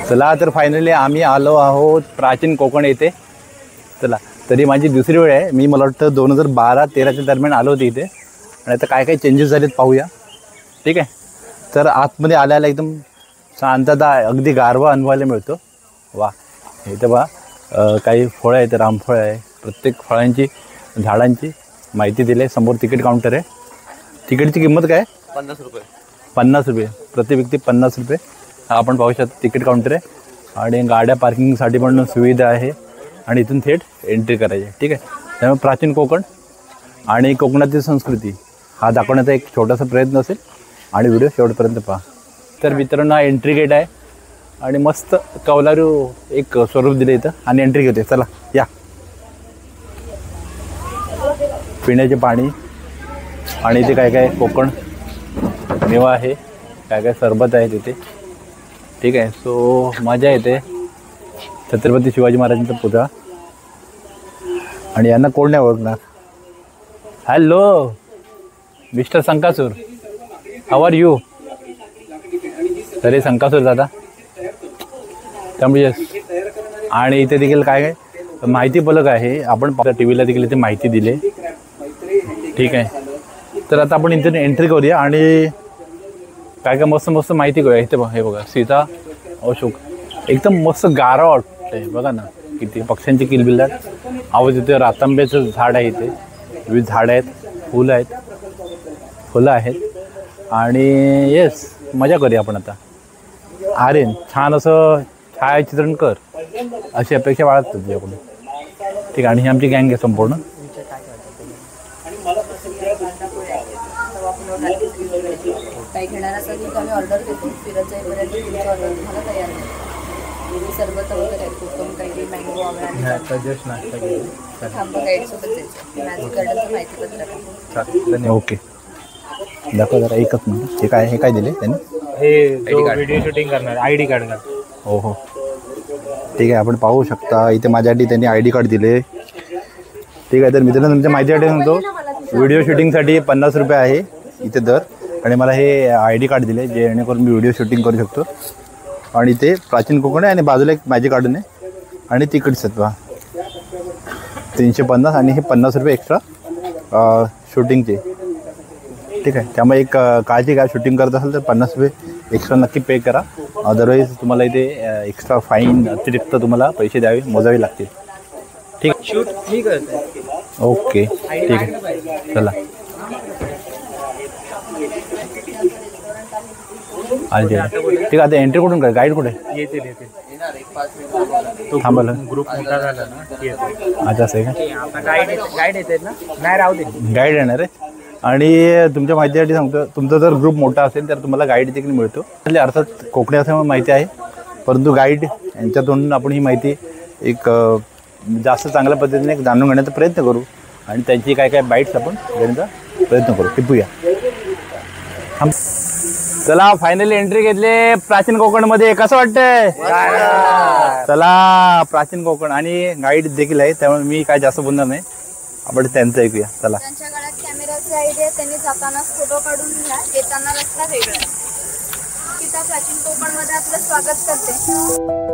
चला तर फायनली आम्ही आलो आहोत प्राचीन कोकण येथे. चला तरी माझी दुसरी वेळ आहे. मी मला वाटतं 2012-13च्या दरम्यान आलो होते इथे आणि आता काय काय चेंजेस झालेत पाहूया. ठीक आहे. तर आतमध्ये आल्याला एकदम शांतता अगदी गारवा अनुभवायला मिळतो. वा इथं बा काही फळं आहेत, रामफळ आहे. प्रत्येक फळांची झाडांची माहिती दिली आहे. समोर तिकीट काउंटर आहे. तिकीटची किंमत काय? 50 रुपये. 50 रुपये प्रति व्यक्ती 50 रुपये. आपण पाहू शकतो तिकीट काउंटर आहे आणि गाड्या पार्किंगसाठी पण सुविधा आहे आणि इथून थेट एंट्री करायची. ठीक आहे. त्यामुळे प्राचीन कोकण आणि कोकणातील संस्कृती हा दाखवण्याचा एक छोटासा प्रयत्न असेल आणि व्हिडिओ शेवटपर्यंत पहा. तर मित्रांनो हा एंट्री गेट आहे आणि मस्त कौलारू एक स्वरूप दिलं इथं आणि एंट्री घेते. चला या. पिण्याचे पाणी आणि इथे काय काय कोकण मेवा आहे, काय काय सरबत आहे तिथे. ठीक आहे. सो मजा येते. छत्रपती शिवाजी महाराजांचा पुतळा आणि यांना कोण नाही ओळखणार. Hello mister Sankasur, how are you? तरी संकासूर दादा. त्यामुळे आणि इथे देखील काय काय माहिती फलक आहे. आपण टी व्हीला देखील इथे माहिती दिली. ठीक आहे. तर आता आपण इथे एंट्री करूया आणि काय काय मस्त मस्त माहिती करूया. इथे हे बघा सीता अशोक एकदम मस्त गारवा वाटतंय. बघा ना किती पक्ष्यांची किलबिलाट आवाज येते. रातांब्याचं झाड आहे इथे, विविध झाडं आहेत, फुलं आहेत आणि येस मजा करूया आपण आता. आर्यन छान असं छायाचित्रण कर अशी अपेक्षा बाळगतो तुझ्याकडून. ठीक आहे. आणि ही आमची गँग आहे संपूर्ण. काही घेणार असेल तर आम्ही ऑर्डर देतो. फिरत जाईपर्यंत तुमची ऑर्डर तुम्हाला तयार आहे. सरबत वगैरे आहे, कोकम काही मँगो आवळा थांबा गाईडसोबत जायचं. मॅजिक गार्डनचं माहिती पत्रक. ओके दाखव जरा एकच मिनिट. हे काय, हे काय दिले त्यांनी? हे व्हिडिओ शूटिंग करणार ID कार्ड. हो हो ठीक आहे. आपण पाहू शकता इथे माझ्यासाठी त्यांनी ID कार्ड दिले. ठीक आहे. तर मित्रांनो तुमच्या माहितीसाठी सांगतो, व्हिडिओ शूटिंगसाठी 50 रुपये आहे इथे दर आणि मला हे ID कार्ड दिले जेणेकरून मी व्हिडिओ शूटिंग करू शकतो. आणि इथे प्राचीन कोकण आहे आणि बाजूला एक मॅजिक गार्डन आहे आणि तिकीट सत्वा 350 आणि हे 50 रुपये एक्स्ट्रा शूटिंगचे. ठीक आहे. त्यामुळे एक काळजी घ्या, शूटिंग करत असेल तर 50 रुपये एक्स्ट्रा नक्की पे करा. अदरवाईज तुम्हाला इथे एक्स्ट्रा फाईन अतिरिक्त तुम्हाला पैसे द्यावे मोजावे लागतील. ठीक शूट ठीक आहे. ओके ठीक आहे. चला आले. ठीक आहे. आता एंट्री कुठून कर? गाईड कुठे? येते थांबलं ग्रुप मोठा झाला ना. अच्छा असं आहे का? गाईड येते ना. नाही राहू दे, गाईड येणार आहे. आणि तुमच्या माहितीसाठी सांगतो, तुमचा जर ग्रुप मोठा असेल तर तुम्हाला गाईड देखील मिळतो. अर्थात कोकणी असल्यामुळे माहिती आहे, परंतु गाईड यांच्यातून आपण ही माहिती एक जास्त चांगल्या पद्धतीने जाणून घेण्याचा प्रयत्न करू आणि त्यांची काय काय बाईट्स आपण घेण्याचा प्रयत्न करू. टिपूया. चला फायनली एंट्री घेतली प्राचीन कोकणमध्ये. कसं वाटतंय? चला प्राचीन कोकण आणि गाईड देखील आहे त्यामुळे मी काय जास्त बोलणार नाही. आपण त्यांचं ऐकूया. चला. त्यांच्या गळ्यात कॅमेराची आयडिया. त्यांनी जातानाच फोटो काढून घ्या, येताना रस्ता वेगळा. सीता प्राचीन कोकणमध्ये आपलं स्वागत करते.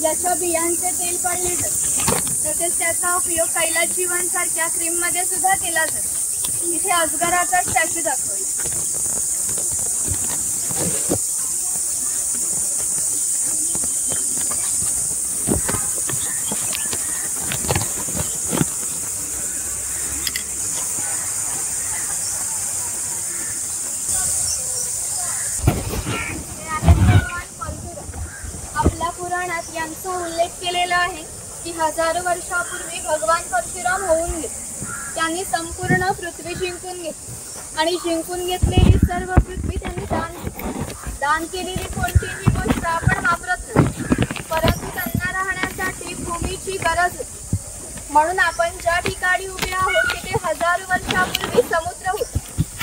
याच्या बियांचे तेल काढले जाते. तसेच त्याचा उपयोग कैलास जीवनसारख्या क्रीममध्ये सुद्धा केला जातो. इथे अजगराचा स्टॅच्यू दाखवला. यांचा उल्लेख केलेला आहे की हजारो वर्षापूर्वी भगवान परशुराम होऊन गेले. त्यांनी संपूर्ण पृथ्वी जिंकून घेतली आणि जिंकून घेतलेली सर्व पृथ्वी त्यांनी दान केली. दान केलेली कोणतीही गोष्ट आपण वापरत नाही, परंतु त्यांना राहण्यासाठी भूमीची गरज होती. म्हणून आपण ज्या ठिकाणी उभे आहोत तिथे हजारो वर्षापूर्वी समुद्र होता.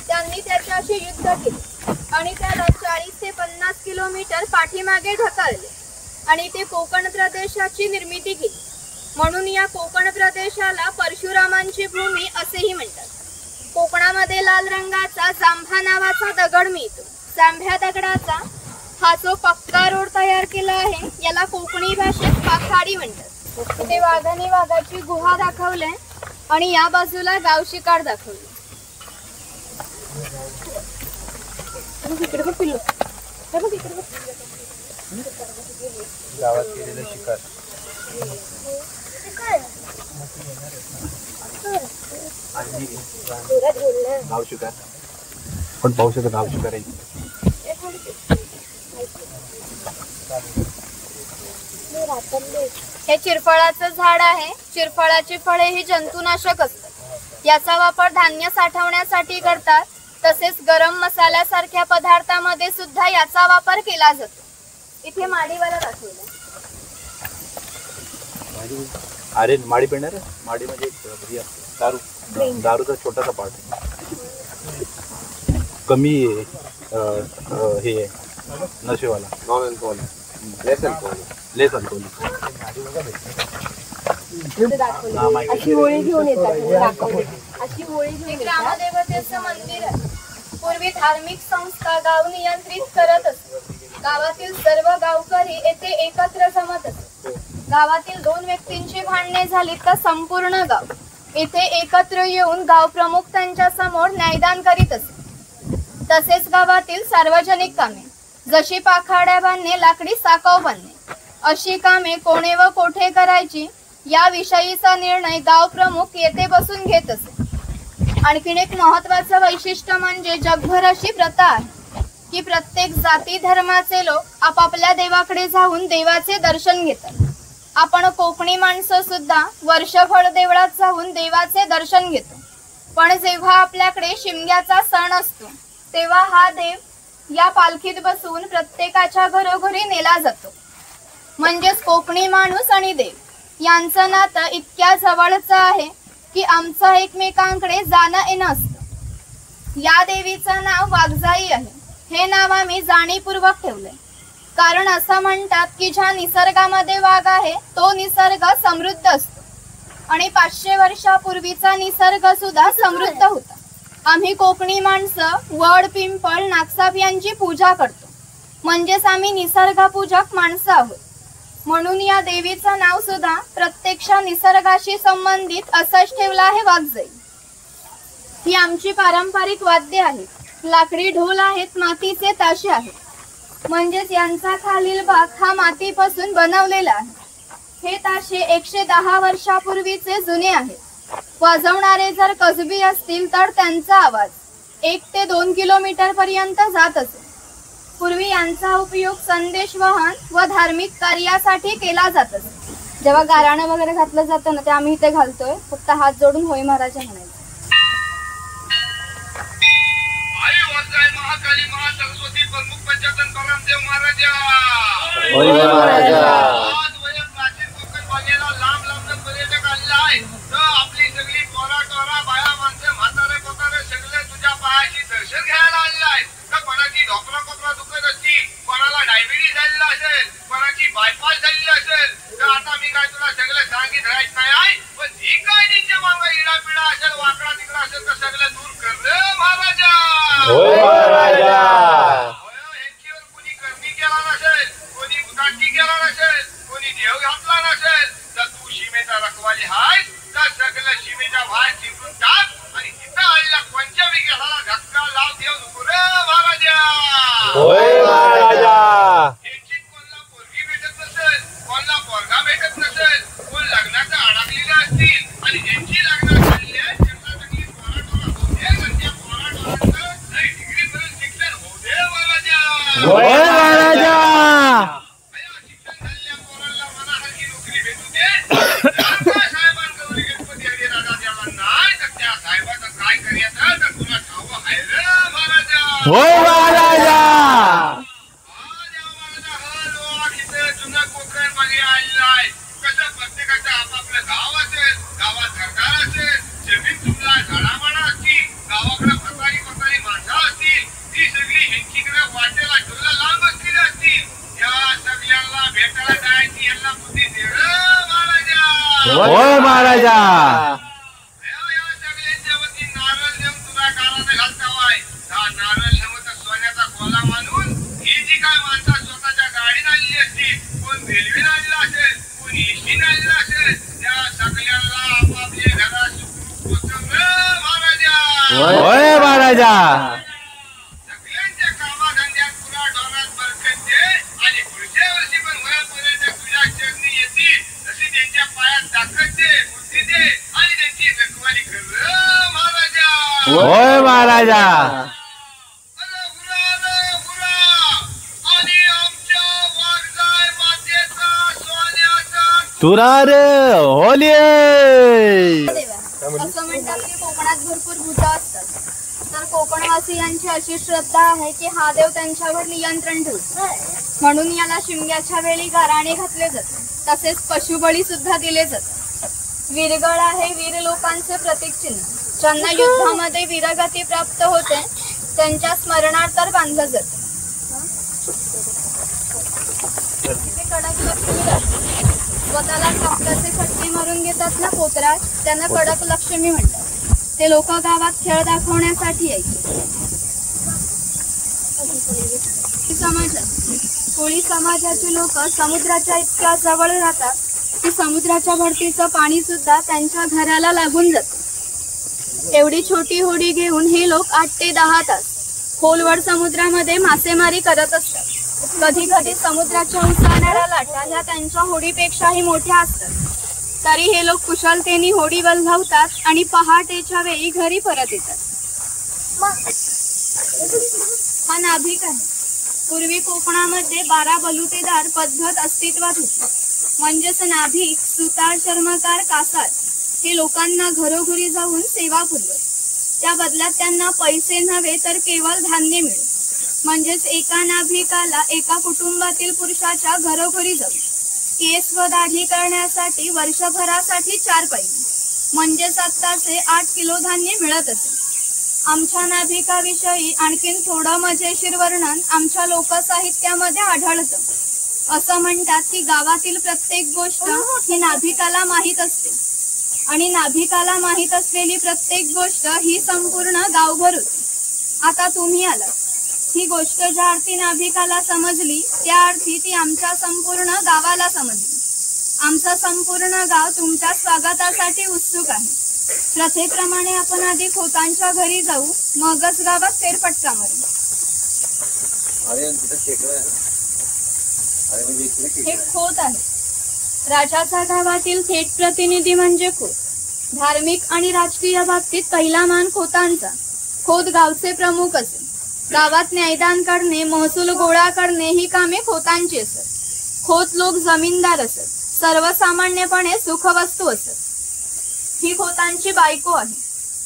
त्यांनी त्याच्याशी युद्ध केले आणि त्याला 40 ते 50 किलोमीटर पाठीमागे ढकलले आणि ते कोकण प्रदेशाची निर्मिती केली. म्हणून या कोकण प्रदेशाला परशुरामांची भूमी असेही म्हणतात. कोकणामध्ये लाल रंगाचा जांभा नावाचा दगड मिळतो. जांभ्या दगडाचा हा जो पक्का रोड तयार केला आहे याला कोकणी भाषेत पाखाडी म्हणतात. ते वाघाने वाघाची गुहा दाखवले आणि या बाजूला गाव शिकार दाखवले. गावात केलेलं शिकार. गाव शिकार पण पाहू शकतो. गाव शिकार आहे. हे चिरफळाचं झाड आहे. चिरफळाची फळे ही जंतुनाशक असतात. याचा वापर धान्य साठवण्यासाठी करतात. तसेच गरम मसाल्यासारख्या पदार्थामध्ये सुद्धा याचा वापर केला जातो. इथे माडीवाला दाखवलं. अरे माडी पिणार आहे. माडी म्हणजे दारू. दारूचा छोटासा पार्ट कमी हे नशेवाला नॉन अल्कोहोल लेस अल्कोहोल. अशी होळी घेऊन येतात. अशी होळी हे ग्रामदेवतेचं मंदिर आहे. पूर्वी धार्मिक संस्था गाव नियंत्रित करत असत. गावातील सर्व गावकरी येथे एकत्र जमत असत. गावातील 2 व्यक्तींची भांडणे झाली तर संपूर्ण गाव येथे एकत्र येऊन गाव प्रमुख त्यांच्या समोर न्यायदान करीत असत. तसेच गावातील सार्वजनिक कामे जशी पाखाड्या बांधणे, लाकडी साकव बांधणे अशी कामे कोणे व कोठे करायची याविषयीचा निर्णय गाव प्रमुख येथे बसून घेत असे. आणखीन एक महत्वाचं वैशिष्ट्य म्हणजे जगभर अशी प्रथा आहे की प्रत्येक जाती धर्माचे लोक आपापल्या देवाकडे जाऊन देवाचे दर्शन घेतात. आपण कोकणी माणसं सुद्धा वर्षभर देवळात जाऊन देवाचे दर्शन घेतो. पण जेव्हा आपल्याकडे शिमग्याचा सण असतो तेव्हा हा देव या पालखीत बसून प्रत्येकाच्या घरोघरी नेला जातो. म्हणजेच कोकणी माणूस आणि देव यांचं नातं इतक्या जवळचं आहे की आमचं एकमेकांकडे जाणं येणं असतं. या देवीचं नाव वाघजाई आहे. हे नाव आम्ही जाणीवपूर्वक ठेवलंय कारण असं म्हणतात की ज्या निसर्गामध्ये वाघ आहे तो निसर्ग समृद्ध असतो आणि 500 वर्षापूर्वीचा निसर्ग सुद्धा समृद्ध होता. आम्ही कोकणी माणसं वड, पिंपळ, नागसाप यांची पूजा करतो. म्हणजेच आम्ही निसर्गपूजक माणसं आहोत. म्हणून या देवीचं नाव सुद्धा प्रत्यक्ष निसर्गाशी संबंधित असंच ठेवलं आहे वाघजाई. ही आमची पारंपरिक वाद्य आहेत. लाकडी ढोल आहेत, मातीचे ताशे आहेत. म्हणजेच यांचा खालील भाग हा मातीपासून बनवलेला आहे. हे ताशे 110 वर्षापूर्वीचे जुने आहेत. वाजवणारे जर कसबी असतील तर त्यांचा आवाज 1 ते 2 किलोमीटर पर्यंत जात असे. पूर्वी यांचा उपयोग संदेशवहन व धार्मिक कार्यासाठी केला जात असे. जेव्हा गाराणं वगैरे घातलं जातं ना ते आम्ही इथे घालतोय. फक्त हात जोडून होय महाराजा म्हणायचं. महाकाली महासरस्वती प्रमुख पंचायतन परमदेव महाराजा. आज वयं प्राचीन कोकण भागेला लांब लांब पर्यटक आलेला आहे. तर आपली सगळी टोरा बाया माणसे म्हातारे कोतारे सगळे तुझ्या पायाची दर्शन घ्यायला आलेला आहे. तर कोणाची ढोकरा दुखत असतील, कोणाला डायबिटीस झालेला असेल, कोणाची बायपास झालेली असेल. तर आता मी काय तुला सगळं सांगित राहायचं नाही आहे. पण जी काय त्यांच्या मागं इडापिडा असेल, वाकडा तिकडा असेल तर सगळं दूर कर रे महाराजा. यांच्यावर कोणी करणी केला नसेल, कोणी उदाटी केला नसेल, कोणी देव घातला नसेल तर तू सीमेचा रखवाली आहेस. तर सगळं सीमेच्या बाहेर चिरून टाक आणि तिथं आलेल्या पंचविघ्याला धक्का लाव. देव नको रे महाराजा. यांची कोणाला पोरगी भेटत नसेल, कोणाला पोरगा भेटत नसेल, कोण लग्नाचं अडकलेलं असतील आणि ज्यांची लग्न झालेली आहे त्यांना सगळी पोराटोरा होऊ दे. म्हणजे पोराटोराचं नाही डिग्रीपर्यंत शिक्षण होऊ दे महाराजा. शिक्षण झालेल्या पोराला होय महाराजा. आज या महाराजा हा लोक इथे जुनं कोकण बघी आलेला आहे. कसं प्रत्येकाचं आपापलं गाव असेल, गावात सरकार असेल, जमीन तुमला झाडामाडा असतील, गावाकडे म्हातारी माणसं असतील, ती सगळी ह्यांचीकडे वाटेला ठेवलं लांब असलेली असतील. या सगळ्यांना भेटायला जायची यांना बुद्धी दे रे महाराजा. होय महाराजा. या सगळ्यांच्या वती नारळ नेऊन तुला गालाने घालतावाय. हा नारळ नेऊन सोन्याचा गोला मानून ही जी काय माणसं स्वतःच्या गाडीने आलेली असतील, कोण रेल्वेने आलेला असेल, कोण एसटीने आलेला असेल, त्या सगळ्यांना आपापल्या घरात सुखरूप पोहोचव रे महाराजा. होय महाराजा. सगळ्यांच्या कामाधंद्यात तुला डोरात बरकत दे आणि पुढच्या वर्षी पण वयापर्यंत तुझ्या चरणी येतील तशी त्यांच्या पायात ताकद दे, बुद्धी दे आणि त्यांची रखवाली कर रे महाराजा. होय महाराजा. अरे हुरा आणि आमच्या वाघजाय मातेचा सोन्याचा तुरार होली. देवा असं म्हणतात की कोकणात भरपूर भूत असतात. तर कोकणवासियांची अशी श्रद्धा आहे की हा देव त्यांच्यावर नियंत्रण ठेवतो, म्हणून याला शिमग्याच्या वेळी गाराणे घातले जाते. तसेच पशुबळी सुद्धा दिले जातात. वीरगळ आहे वीर लोकांचे प्रतीक चिन्ह. ज्यांना युद्धामध्ये वीरगती प्राप्त होते त्यांच्या स्मरणार्थ बांधलं जातं. तिथे कडक लक्ष्मी राहते. स्वतःला कापडाचे फटके मारून घेतात ना पोतराज, त्यांना कडक लक्ष्मी म्हणतात. ते लोक गावात खेळ दाखवण्यासाठी यायचे. कोळी समाजाचे लोक समुद्राच्या इतक्या जवळ राहतात की समुद्राच्या भरतीचं पाणी सुद्धा त्यांच्या घराला लागून जातं. एवढी छोटी होडी घेऊन हे लोक 8 ते 10 तास खोलवर समुद्रामध्ये मासेमारी करत असतात. कधी कधी समुद्राच्या उसळणाऱ्या लाटा ह्या त्यांच्या होडीपेक्षाही मोठ्या असतात. तरी हे लोक कुशलतेने होडी वल्हवतात आणि पहाटेच्या वेळी घरी परत येतात. हा नाभिक आहे. पूर्वी कोकणामध्ये 12 बलुतेदार पद्धत अस्तित्वात होती. म्हणजेच नाभिक, सुतार, चर्मकार, कासार हे लोकांना घरोघरी जाऊन सेवा पुरवत. त्या बदल्यात त्यांना पैसे नव्हे तर केवळ धान्य मिळेल. म्हणजेच एका नाभिकाला एका कुटुंबातील पुरुषाच्या घरोघरी जाऊन केस व दाढी करण्यासाठी वर्षभरासाठी 4 पैसे म्हणजेच आत्ताचे 8 किलो धान्य मिळत असे. आमच्या नाभिकाविषयी आणखीन थोडं मजेशीर वर्णन आमच्या लोकसाहित्यामध्ये आढळतं. असं म्हणतात की गावातील प्रत्येक गोष्ट ही नाभिकाला माहीत असते आणि नाभिकाला माहीत असलेली प्रत्येक गोष्ट ही संपूर्ण गावभर होती. आता तुम्ही आलात. ही गोष्ट ज्या अर्थी नाभिकाला समजली त्या अर्थी ती आमच्या संपूर्ण गावाला समजली. आमचं संपूर्ण गाव तुमच्या स्वागतासाठी उत्सुक आहे. प्रथेप्रमाणे आपण आधी खोतांच्या घरी जाऊ, मगच गावात फेरफटका मारू. हे खोत आहे. राजाच्या गावातील थेट प्रतिनिधी म्हणजे खोत. धार्मिक आणि राजकीय बाबतीत पहिला मान खोतांचा. खोत गावचे प्रमुख असे. गावात न्यायदान करणे, महसूल गोळा करणे ही कामे खोतांची असत. खोत लोक जमीनदार असत. सर्वसामान्यपणे सुखवस्तू असत. ही खोतांची बायको आहे.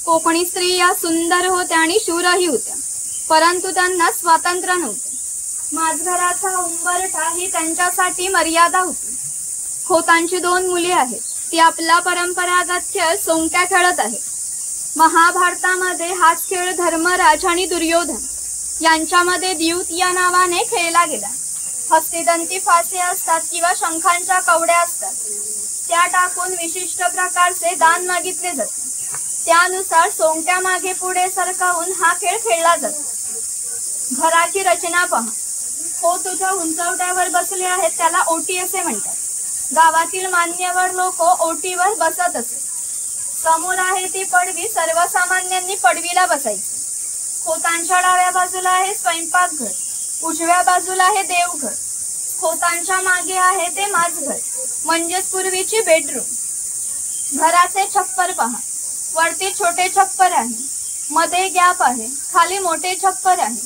कोकणी स्त्रिया सुंदर होत्या आणि शूरही होत्या, परंतु त्यांना स्वातंत्र्य नव्हते. माझघराचा उंबरठा ही त्यांच्यासाठी मर्यादा होती. खोतांची 2 मुले आहेत. ती आपला परंपरागत खेळ सोंगट्या खेळत आहेत. महाभारतामध्ये हाच खेळ धर्मराज आणि दुर्योधन यांच्यामध्ये द्यूत या नावाने खेळला गेला. हस्तिदंती फासे असतात किंवा शंखांच्या कवड्या असतात. त्या टाकून विशिष्ट प्रकारचे दान मागितले जाते. त्यानुसार सोंगट्या मागे पुढे सरकावून हा खेळ खेळला जातो. घराची रचना पहा. हो तुझ्या उंचवट्यावर बसले आहेत त्याला ओटी असे म्हणतात. गावातील मान्यवर लोक ओटीवर बसत असत. समोर आहे ती पडवी. सर्वसामान्यांनी पडवीला बसायचे. खोतांच्या डाव्या बाजूला आहे स्वयंपाकघर, उजव्या बाजूला आहे देवघर. खोतांच्या मागे आहे ते माझघर म्हणजेच पूर्वीची बेडरूम. घराचे छप्पर पहा. वरती छोटे छप्पर आहे, मध्ये गॅप आहे, खाली मोठे छप्पर आहे.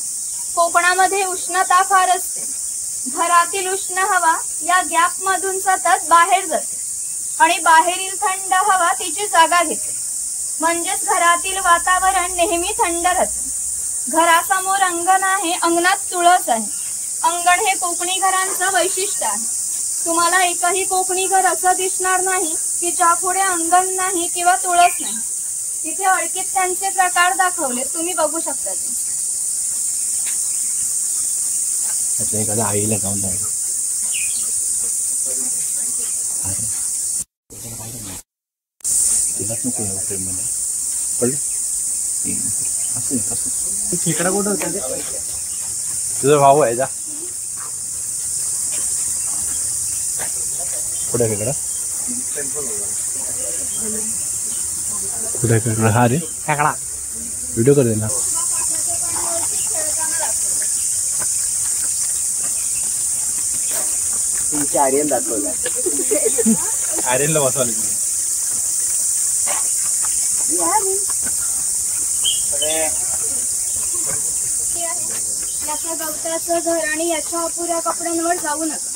कोकणामध्ये उष्णता फार असते. घरातील उष्ण हवा या गॅप मधून सतत बाहेर जाते आणि बाहेरील थंड हवा तिची जागा घेते. म्हणजेच घरातील वातावरण नेहमी थंड राहते. घरासमोर अंगण आहे, अंगणात तुळस आहे. अंगण हे कोकणी घरांचं वैशिष्ट्य आहे. तुम्हाला एकही कोकणी घर असं दिसणार नाही की ज्या पुढे अंगण नाही किंवा तुळस नाही. तिथे अडकीत त्यांचे प्रकार दाखवले, तुम्ही बघू शकता ते. एखाद्या आईला जाऊन जाईल तिलाच नको फ्रेममध्ये कळलं असं खेकडा कुठं होता ते? तुझा भाऊ आहे जा कुठे खेकडा कुठे खेकडा हा रे खेकडा व्हिडिओ कर दे ना. आर्यन दाखवला आर्यनला बसवाले तुम्ही याच्या गवताचं घर आणि याच्या अपुऱ्या कपड्यांवर जाऊ नका.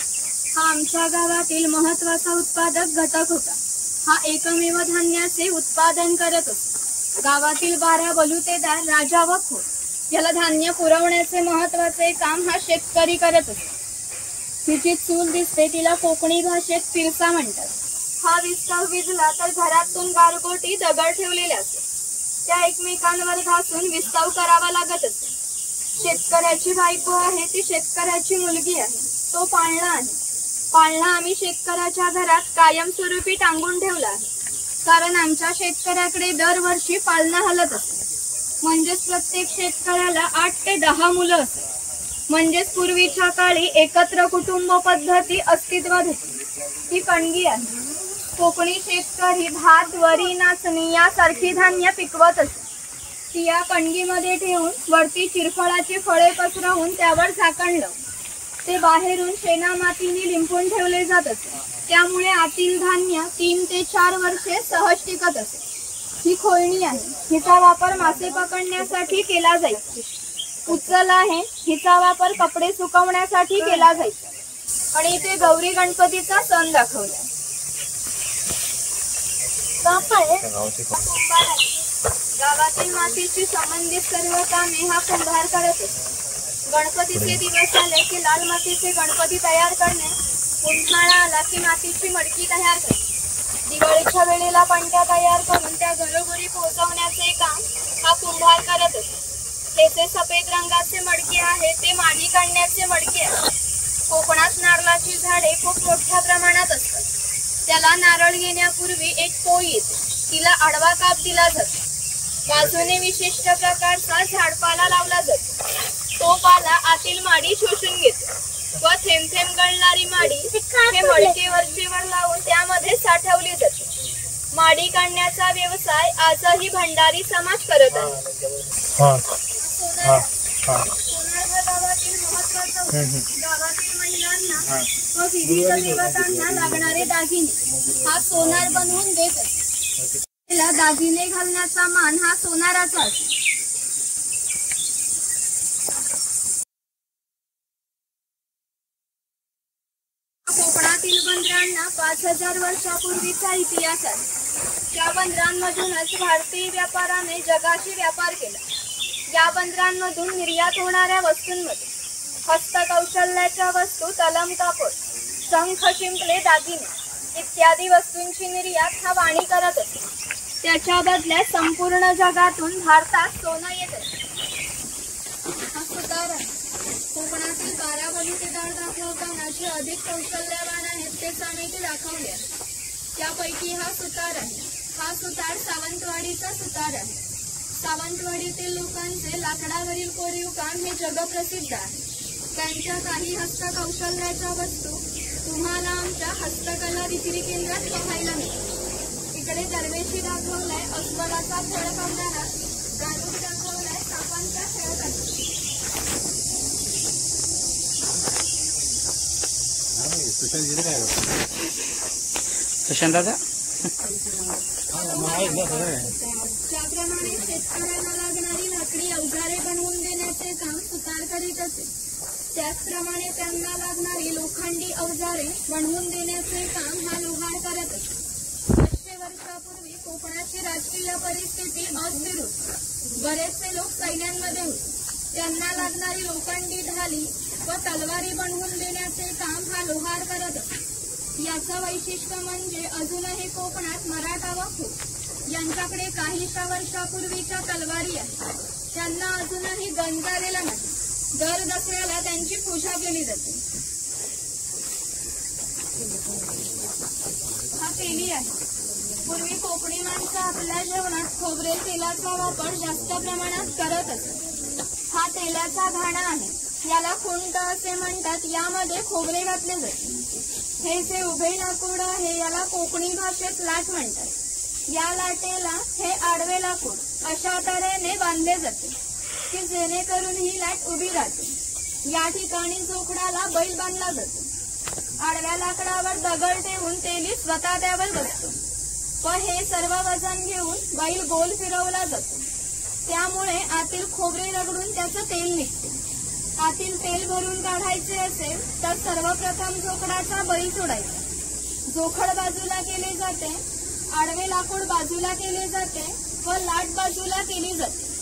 हा आमच्या गावातील महत्वाचा उत्पादक घटक होता. हा एकमेव धान्याचे उत्पादन करत असतो. गावातील 12 बलुतेदार राजा व खोत याला धान्य पुरवण्याचे महत्वाचे काम हा शेतकरी करत असतो. तिची चूल दिसते तिला कोकणी भाषेत पिरसा म्हणतात. हा विस्ताव विजला तर घरातून गारगोटी दगड ठेवलेले असते, त्या एकमेकांवर घासून विस्ताव करावा लागत असतो. शेतकऱ्याची बायको आहे ती शेतकऱ्याची मुलगी आहे, तो पाळणा आहे. पाळणा आम्ही शेतकऱ्याच्या घरात कायमस्वरूपी टांगून ठेवला आहे, कारण आमच्या शेतकऱ्याकडे दरवर्षी पाळणा हलत असते. म्हणजेच प्रत्येक शेतकऱ्याला 8 ते 10 मुलं असतात. म्हणजेच पूर्वीच्या काळी एकत्र कुटुंब पद्धती अस्तित्वात होती. ही कणगी आहे. कोकणी शेतकरी भात, वरी, नाचणी यासारखी धान्य पिकवत असते. ती या कणगीमध्ये ठेवून वरती चिरफळाची फळे पसरवून त्यावर झाकण लावून ते बाहेरून शेणामातीने लिंपून ठेवले जात असे. त्यामुळे आतील धान्य 3 ते 4 वर्षे सहज टिकत असे. ही खोळणी आहे. हिचा वापर मासे पकडण्यासाठी केला जायचा. उचल आहे. हिचा वापर कपडे सुकवण्यासाठी केला जायचा. आणि इथे गौरी गणपतीचा सण दाखवला. गावातील मातीशी संबंधित सर्व कामे हा कुंभार करत असतो. गणपतीचे दिवस आले की लाल मातीचे गणपती तयार करणे, उन्हाळा आला की मातीची मडकी तयार करणे, दिवाळीच्या वेळेला पणत्या तयार करून त्या घरोघरी पोहोचवण्याचे काम हा कुंभार करत असतो. हे जे सफेद रंगाचे मडके आहे ते माडी काढण्याचे मडके आहे. कोकणात नारळाची झाडे खूप मोठ्या प्रमाणात असतात. त्याला नारळ घेण्यापूर्वी एक पोळी येते, तिला आडवा काप दिला जातो. बाजूने विशिष्ट प्रकारचा झाडपाला लावला जातो. तो पाला आतील माडी शोषून घेतो व थेंब थेंब गळणारी माडी हे मडके वरचेवर लावून त्यामध्ये साठवली जाते. माडी काढण्याचा व्यवसाय आजही भंडारी समाज करत आहे. सोनार हा गावातील महत्वाचा उत्सव. गावातील महिलांना व विविध देवतांना लागणारे दागिने हा सोनार बनवून देत असतो. तिला दागिने घालण्याचा मान हा सोनाराचा असतो. कोकणातील बंदरांना 5000 वर्षापूर्वीचा इतिहास आहे. त्या बंदरांमधूनच भारतीय व्यापाराने जगाशी व्यापार केला. या बंदरांमधून निर्यात होणाऱ्या वस्तूंमध्ये हस्तकौशल्याच्या वस्तू, तलम कापड, शंख, शिंपले, दागिने इत्यादी वस्तूंची निर्यात हा वाणी करत असतो. त्याच्या बदल्यात संपूर्ण जगातून भारतात सोनं येत असते. हा सुतार आहे. कोकणातील 12 बलुतेदार दाखवताना जे अधिक कौशल्यवान आहेत तेच आम्ही ते दाखवले आहे. त्यापैकी हा सुतार आहे. हा सुतार सावंतवाडीचा सुतार आहे. सावंतवाडीतील लोकांचे लाकडावरील कोरीव काम हे जगप्रसिद्ध आहे. त्यांच्या काही हस्तकौशल्याच्या वस्तू तुम्हाला आमच्या हस्तकला विक्री केंद्रात पाहायला मिळतात. इकडे दरवेशी दाखवलाय अस्वलाचा खेळ करणारा, गाडून दाखवलाय सापांचा खेळ करणारा. दादा त्याप्रमाणे शेतकऱ्याला लागणारी लाकडी अवजारे बनवून देण्याचे काम सुतार करीत असे. त्याचप्रमाणे त्यांना लागणारी लोखंडी अवजारे बनवून देण्याचे काम हा लोहार करत असे. 500 वर्षापूर्वी कोकणाची राजकीय परिस्थिती अस्थिर होती. बरेचसे लोक सैन्यांमध्ये होते. त्यांना लागणारी लोखंडी ढाली व तलवारी बनवून देण्याचे काम हा लोहार करत असतो. याचं वैशिष्ट्य म्हणजे अजूनही कोकणात मराठा व खोत यांच्याकडे काहीशा वर्षापूर्वीच्या तलवारी आहेत. त्यांना अजूनही गंजालेला नाही. दर दसऱ्याला त्यांची पूजा केली जाते. हा तेली आहे. पूर्वी कोकणी माणसं आपल्या जेवणात खोबरे तेलाचा वापर जास्त प्रमाणात करत असत. हा तेलाचा घाणा आहे. याला खुंट असे म्हणतात. यामध्ये खोबरे घातले जाते. हे जे उभे लाकूड आहे याला कोकणी भाषेत लाट म्हणतात. या लाटेला हे आडवे लाकूड अशा तऱ्हेने बांधले जाते की जेणेकरून ही लाट उभी राहते. या ठिकाणी जोखडाला बैल बांधला जातो. आडव्या लाकडावर दगड ठेवून तेली स्वतः त्यावर बसतो व हे सर्व वजन घेऊन बैल गोल फिरवला जातो. त्यामुळे आतील खोबरे रगडून त्याचं तेल निघते. आतील तेल भरून काढायचे असेल तर सर्वप्रथम जोखडाचा बैल सोडायचा. जोखड बाजूला केले जाते. आडवे लाकूड बाजूला केले जाते व लाट बाजूला केली जाते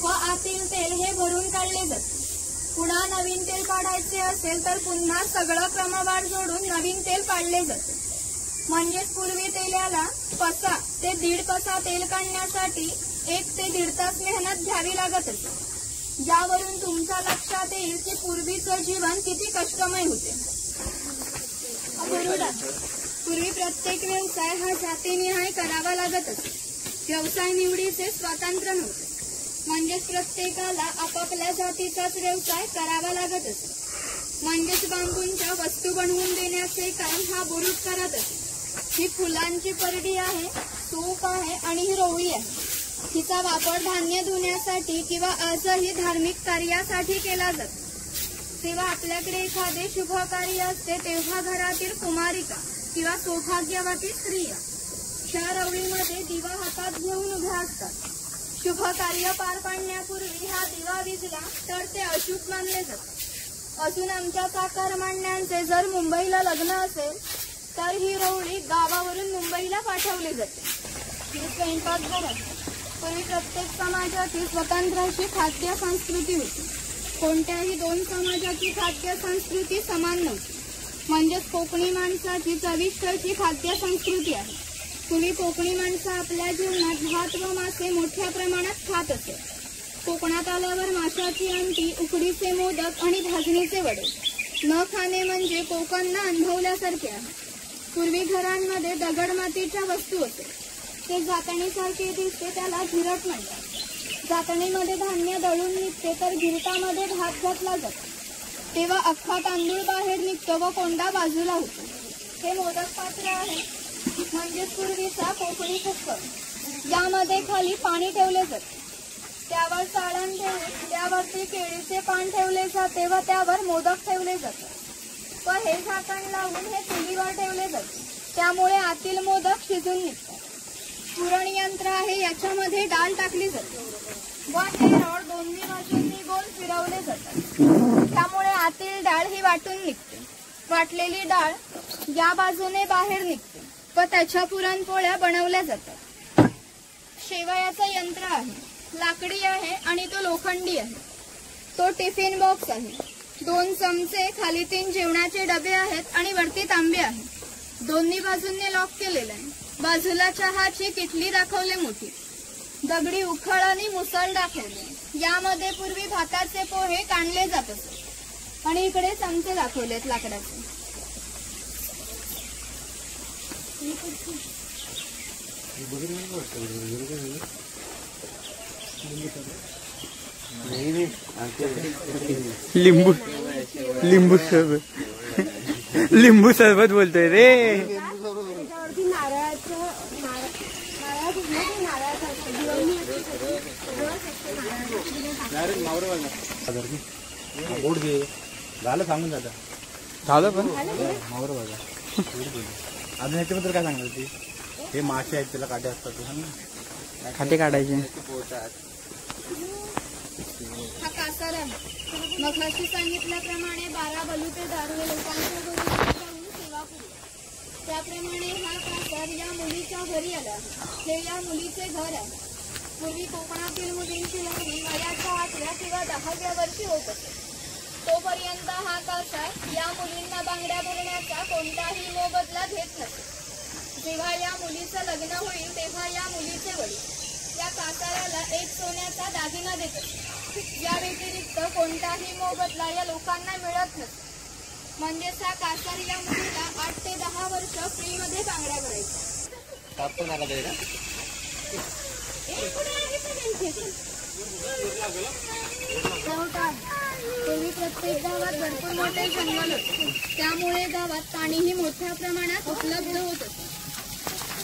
व आतील तेल हे भरून काढले जाते. पुन्हा नवीन तेल काढायचे असेल तर पुन्हा सगळं क्रमवार जोडून नवीन तेल काढले जाते. म्हणजेच पूर्वी तेलाला पसा ते 1.5 पसा तेल काढण्यासाठी 1 ते 1.5 तास मेहनत घ्यावी लागत असे. यावरून तुमच्या लक्षात येईल की पूर्वीचं जीवन किती कष्टमय होते. पूर्वी प्रत्येक व्यवसाय हा जातीनिहाय करावा लागत असे. व्यवसाय निवडीचे स्वातंत्र्य नव्हते. म्हणजेच प्रत्येकाला आपापल्या जातीचाच व्यवसाय करावा लागत असे. म्हणजेच बांबूंच्या वस्तू बनवून देण्याचे काम हा बुरुज करत असे. ही फुलांची परडी आहे, सूप आहे आणि ही रोवळी आहे. हिचा वापर धान्य धुण्यासाठी किंवा आजही धार्मिक कार्यासाठी केला जातो. तेव्हा आपल्याकडे एखादे शुभ कार्य असते तेव्हा घरातील कुमारिका किंवा सौभाग्यवती स्त्रिया त्या रवळीमध्ये दिवा हातात घेऊन उभ्या असतात. शुभ कार्य पार पाडण्यापूर्वी हा दिवा विझला तर ते अशुभ मानले जाते. अजून आमच्या चाकरमान्यांचे जर मुंबईला लग्न असेल तर ही रवळी गावावरून मुंबईला पाठवली जाते. ही स्वयंपाकघर असते. पूर्वी प्रत्येक समाजाची स्वतंत्र अशी खाद्य संस्कृती होती. कोणत्याही 2 समाजाची खाद्य संस्कृती समान नव्हती. म्हणजेच कोकणी माणसाची चविष्ट अशी खाद्य संस्कृती आहे. पूर्वी कोकणी माणसं आपल्या जीवनात भात व मासे मोठ्या प्रमाणात खात असत. कोकणात आल्यावर माशाची आमटी, उकडीचे मोदक आणि भाजणीचे वडे न खाणे म्हणजे कोकणला अनुभवल्यासारखे आहे. पूर्वी घरांमध्ये दगडमातीच्या वस्तू असत. ते जातणीसारखे दिसते त्याला घिरट म्हणतात. जातणीमध्ये धान्य दळून निघते तर घिरटामध्ये भात घातला जातो. तेव्हा अख्खा तांदूळ बाहेर निघतो व कोंडा बाजूला होतो. हे मोदक पात्र आहे म्हणजे पूर्वीचा कोकणी कुकर. यामध्ये खाली पाणी ठेवले जाते. त्यावर चाळण ठेवून त्यावरती केळीचे पान ठेवले जाते व त्यावर मोदक ठेवले जातात व हे झाकण लावून हे चुलीवर ठेवले जाते. त्यामुळे आतील मोदक शिजून निघतात. पुरण यंत्र आहे. याच्यामध्ये डाळ टाकली जाते व हे रॉड दोन्ही बाजूंनी गोल फिरवले जातात. त्यामुळे आतील डाळ ही वाटून निघते. वाटलेली डाळ या बाजूने बाहेर निघते व त्याच्या पुरणपोळ्या बनवल्या जातात. शेवयाचं यंत्र आहे. लाकडी आहे आणि तो लोखंडी आहे. तो टिफिन बॉक्स आहे. 2 चमचे, खाली 3 जेवणाचे डबे आहेत आणि वरती तांबे आहे. दोन्ही बाजूंनी लॉक केलेलं आहे. बाजूला चहाची किटली दाखवली मोठी. दगडी उखळ आणि मुसळ दाखवले. यामध्ये पूर्वी भाताचे पोहे काढले जात असत आणि इकडे चमचे दाखवलेत लाकडाचे. लिंबू सरबत बोलतोय रे. बोट घे झालं सांगून जातं. झालं पण मावर बघा. अजून याच्याबद्दल काय सांगणार ती? हे मासे आहेत त्याला काटे असतात खाते काढायचे. हा कासार आहे. मगाशी सांगितल्याप्रमाणे 12 बलुतेदार हे लोकांच्या घरी जाऊन सेवा पुरवतात. त्याप्रमाणे हा कासार या मुलीच्या घरी आला. हे या मुलीचे घर आहे पूर्वी कोकणातील मुलींची लग्ने वयाच्या 8व्या किंवा 10व्या वर्षी होत असे. तोपर्यंत हा कासार या मुलींना बांगड्या भरण्याचा कोणताही मोबदला घेत नसे. जेव्हा या मुलीचं लग्न होईल तेव्हा या मुलीचे वडील या कासाराला एक सोन्याचा दागिना देत असते. या व्यतिरिक्त कोणताही मोबदला या लोकांना मिळत नसे. म्हणजेच हा कासार या मुलीला 8 ते 10 वर्ष फ्रीमध्ये बांगड्या भरायचा. पूर्वी प्रत्येक गावात भरपूर मोठे जंगल होते. त्यामुळे गावात पाणीही मोठ्या प्रमाणात उपलब्ध होत असे.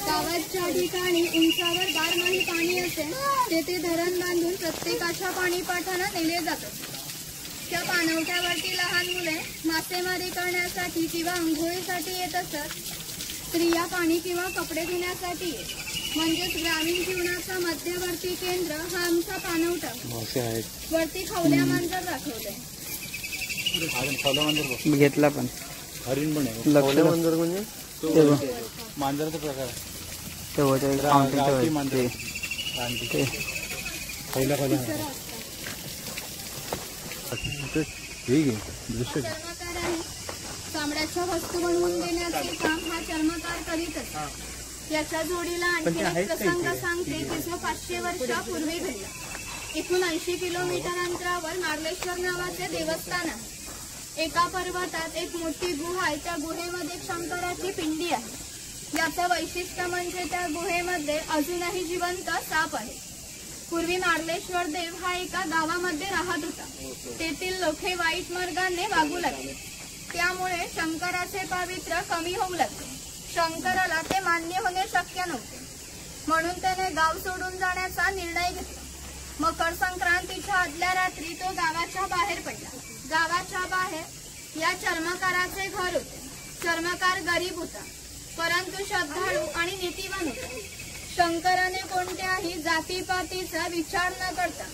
गावात ज्या ठिकाणी उंचावर बारमाही पाणी असेल तेथे धरण बांधून प्रत्येकाच्या पाणीपाठाला नेले जात असे. त्या पाणवठ्यावरती लहान मुले मासेमारी करण्यासाठी किंवा अंघोळीसाठी येत असत. स्त्रिया पाणी किंवा कपडे धुण्यासाठी येत. म्हणजेच ग्रामीण जीवनाचा मध्यवर्ती केंद्र हा आमचा पाणवठा. वरती खवल्या मांजर दाखवते. घेतला पण हरिण पण आहे. मंदिर म्हणजे मांजराचा प्रकार चर्मकार आहे. चामड्याच्या वस्तू बनवून देण्याचे काम हा चर्मकार करीत असतो. याच्या जोडीला आणखी एक प्रसंग सांगते की जो 500 वर्षापूर्वी घडला. इथून 80 किलोमीटर अंतरावर मार्लेश्वर नावाचे देवस्थान आहे. एका पर्वतात एक मोठी गुहा आहे. त्या गुहेमध्ये शंकराची पिंडी आहे. याचं वैशिष्ट्य म्हणजे त्या गुहेमध्ये अजूनही जिवंत साप आहे. पूर्वी मार्लेश्वर देव हा एका गावामध्ये राहत होता. तेथील लोक वाईट मार्गाने वागू लागले. त्यामुळे शंकराचे पावित्र्य कमी होऊ लागले. शंकराला ते मान्य होणे शक्य नव्हते. म्हणून त्याने गाव सोडून जाण्याचा निर्णय घेतला. मकर संक्रांतीच्या आदल्या रात्री तो गावाच्या बाहेर पडला. गावाच्या बाहेर या चर्मकाराचे घर होते. चर्मकार गरीब होता परंतु श्रद्धाळू आणि नीतिवान होता. शंकराने कोणत्याही जातीपातीचा विचार न करता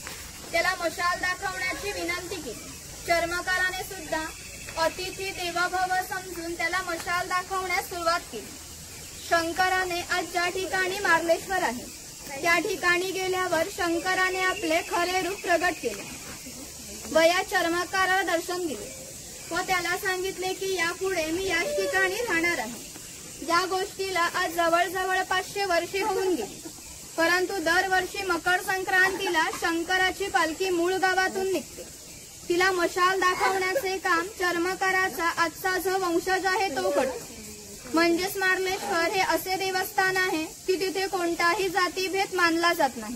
त्याला मशाल दाखवण्याची विनंती केली. चर्मकाराने सुद्धा अतिथी देवभव समजून त्याला मशाल दाखवण्यास सुरुवात केली. शंकराने आज ज्या ठिकाणी मार्लेश्वर आहे त्या ठिकाणी गेल्यावर शंकराने आपले खरे रूप प्रगट केले व या चर्मकाराला दर्शन दिले व त्याला सांगितले की यापुढे मी याच ठिकाणी राहणार आहे. या गोष्टीला आज जवळजवळ 500 वर्षे होऊन गेली. परंतु दरवर्षी मकर संक्रांतीला शंकराची पालखी मूळ गावातून निघते. तिला मशाल दाखवण्याचे काम चर्मकाराचा आजचा जो वंशज आहे तो करतो. म्हणजेच मार्लेश्वर हे असे देवस्थान आहे की तिथे कोणताही जातीभेद मानला जात नाही.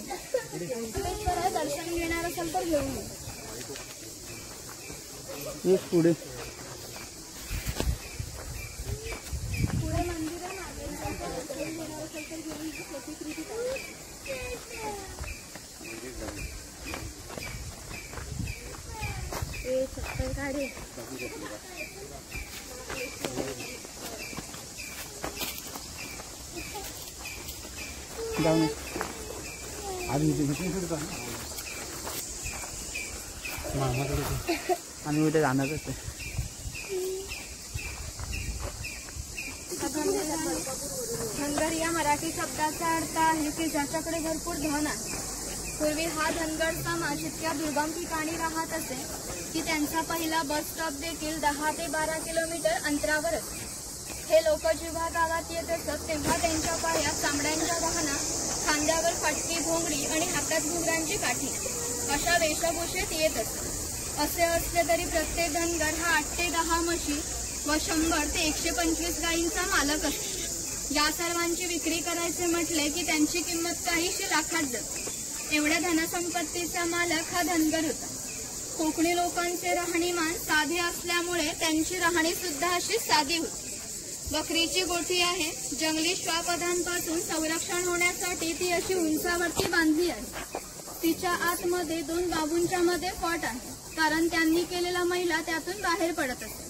दर्शन घेणार असेल तर घेऊन ये. पुढे पुढे मंदिर दर्शन घेणार असेल तर घेऊन प्रतिकृती चक्कर काढे. जाऊन आम्ही उद्या जाणारच आहे. धनगर या मराठी शब्दाचा अर्थ आहे की ज्याच्याकडे भरपूर धन आहे. पूर्वी हा धनगर समाज इतक्या दुर्गम ठिकाणी राहत असे की त्यांचा पहिला बस स्टॉप देखील 10 ते 12 किलोमीटर अंतरावर असे. हे लोक जेव्हा गावात येत असत तेव्हा त्यांच्या पायात चामड्यांच्या गहना, खांद्यावर फाटकी घोंगडी आणि हातात घुंगरांची काठी अशा वेशभूषेत येत असत. असे असले तरी प्रत्येक धनगर हा 8 ते 10 म्हशी व 100 ते 125 गायींचा मालक असतो. या सर्वांची विक्री करायचे म्हटले की त्यांची किंमत काहीशी लाखात जाते. एवढ्या धनसंपत्तीचा मालक हा धनगर होता. कोकणी लोकांचे राहणीमान साधे असल्यामुळे त्यांची राहणी सुद्धा अशी साधी होती. बकरीची गोठी आहे. जंगली श्वापदांपासून संरक्षण होण्यासाठी ती अशी उंचावरती बांधली आहे. तिच्या आतमध्ये 2 बाबूंच्या मध्ये पट आहे कारण त्यांनी केलेला मैला त्यातून बाहेर पडत असे.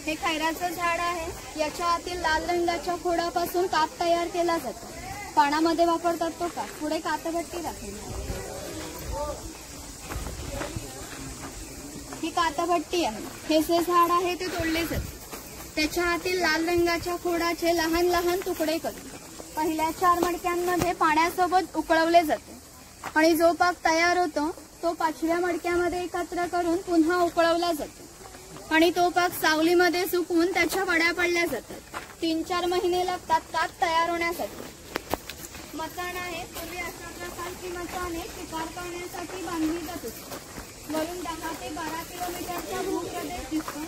हे खैराचं झाड आहे. याच्या आतील लाल रंगाच्या खोडापासून काप तयार केला जातो. पानामध्ये वापरतात तो का? पुढे कातभट्टी दाखवली. ही कातभट्टी आहे. हे जे झाड आहे ते तोडले जाते. त्याच्या आतील लाल रंगाच्या खोडाचे लहान लहान तुकडे करून पहिल्या 4 मडक्यांमध्ये पाण्यासोबत उकळवले जाते आणि जो पाक तयार होतो तो 5व्या मडक्यामध्ये एकत्र करून पुन्हा उकळवला जातो आणि तो पाक सावलीमध्ये सुकवून त्याच्या वड्या पडल्या जातात. 3-4 महिने लागतात ताक तयार होण्यासाठी. मचाण आहे. पूर्वी अशा प्रकारची मचाणे शिकार करण्यासाठी बांधली जात होती. वरून 10 ते 12 किलोमीटरचा भूप्रदेश दिसतो.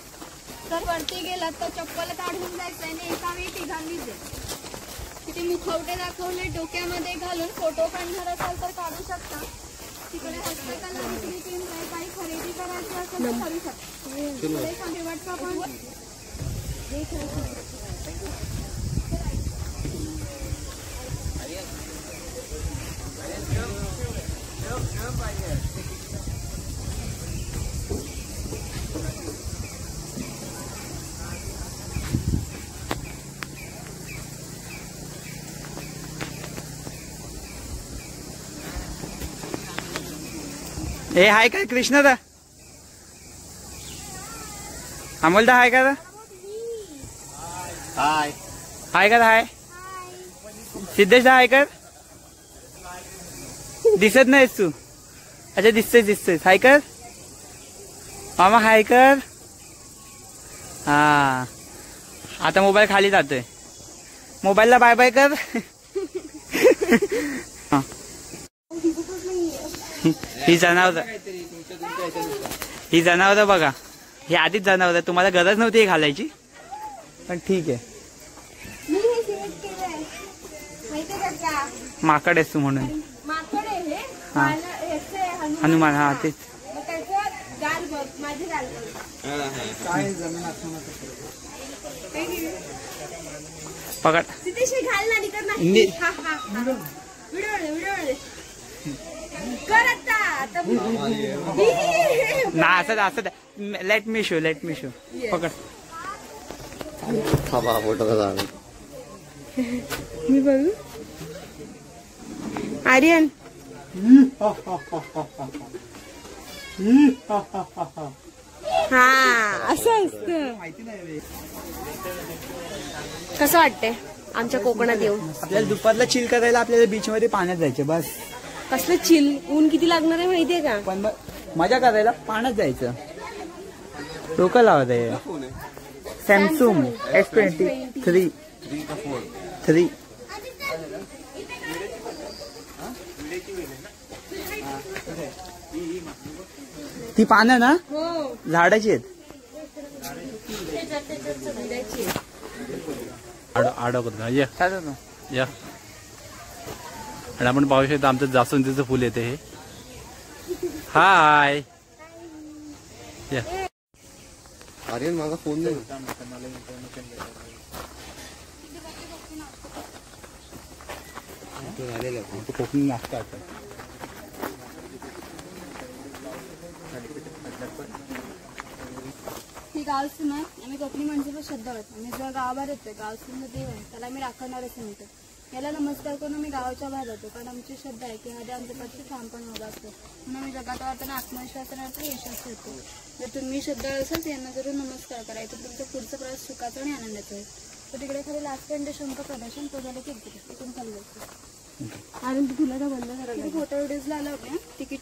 तर वरती गेलात तर चप्पल काढून जायचं आणि एका वेळी तिघांनी जायचं. तिथे मुखवटे दाखवले. डोक्यामध्ये घालून फोटो काढणार असाल तर काढू शकता. तिकडे हस्तकला विक्री केंद्र आहे. काही खरेदी करायची असेल तर करू शकता. शेवटचा पण हे हाय का कृष्णदा? अमोलदा हाय का? हाय हाय का? हाय सिद्धेशदा हाय कर. दिसत नाहीस तू. अच्छा दिसतेस. हाय कर मामा. हाय कर. हा आता मोबाईल खाली जातोय. मोबाईलला बाय बाय कर. ही जनावर बघा. ही आधीच जनावर. तुम्हाला गरज नव्हती हे घालायची पण ठीक आहे. माकड आहेस तू म्हणून. हा हनुमान. हा तेच. पकड ना. असं लेट मी शो. पकड. मी बघू. आर्यन हा असं असतं. कसं वाटतंय आमच्या कोकणात येऊन? आपल्याला दुपारला चिल करायला आपल्याला बीच मध्ये पाण्यात जायचं बस. कसलं चिल. ऊन किती लागणार आहे माहितीये का? पण मजा करायला पाण्यात जायचं. डोकं लावत आहे. Samsung S23 3. ती पानं ना झाडाची आहेत. अडकत ना. या आणि आपण पाहू शकतो आमचं जास्वंदीचं फुल येते हे. हाय या. आर्यन माझा फोन नाही. कोकणी नाश्ता. ही गावसून आहे. आम्ही कोकणी माणसाचा शब्द होतो. आम्ही जेव्हा गावाबाहेर येतोय गावसून देव आहे त्याला आम्ही राखणार असं म्हणतो. याला नमस्कार करून आम्ही गावाच्या बाहेर जातो कारण आमची श्रद्धा आहे की मध्ये आमच्या पक्षी ठाम पण होत असतो. म्हणून आम्ही जगात वाटताना आत्मविश्वासाने यशस्वी होतो. जर तुम्ही श्रद्धा असाल यांना जरूर नमस्कार करायचं. तुमचा पुढचा प्रवास सुखाचा आणि आनंदाचा आहे. तर तिकडे खाली लास्ट पेंट शंख प्रदर्शन तो झालं की तिथून खाली जायचं. आणि तुला तर बंद करायला फोटो व्हिडिओजला आलं होते तिकीट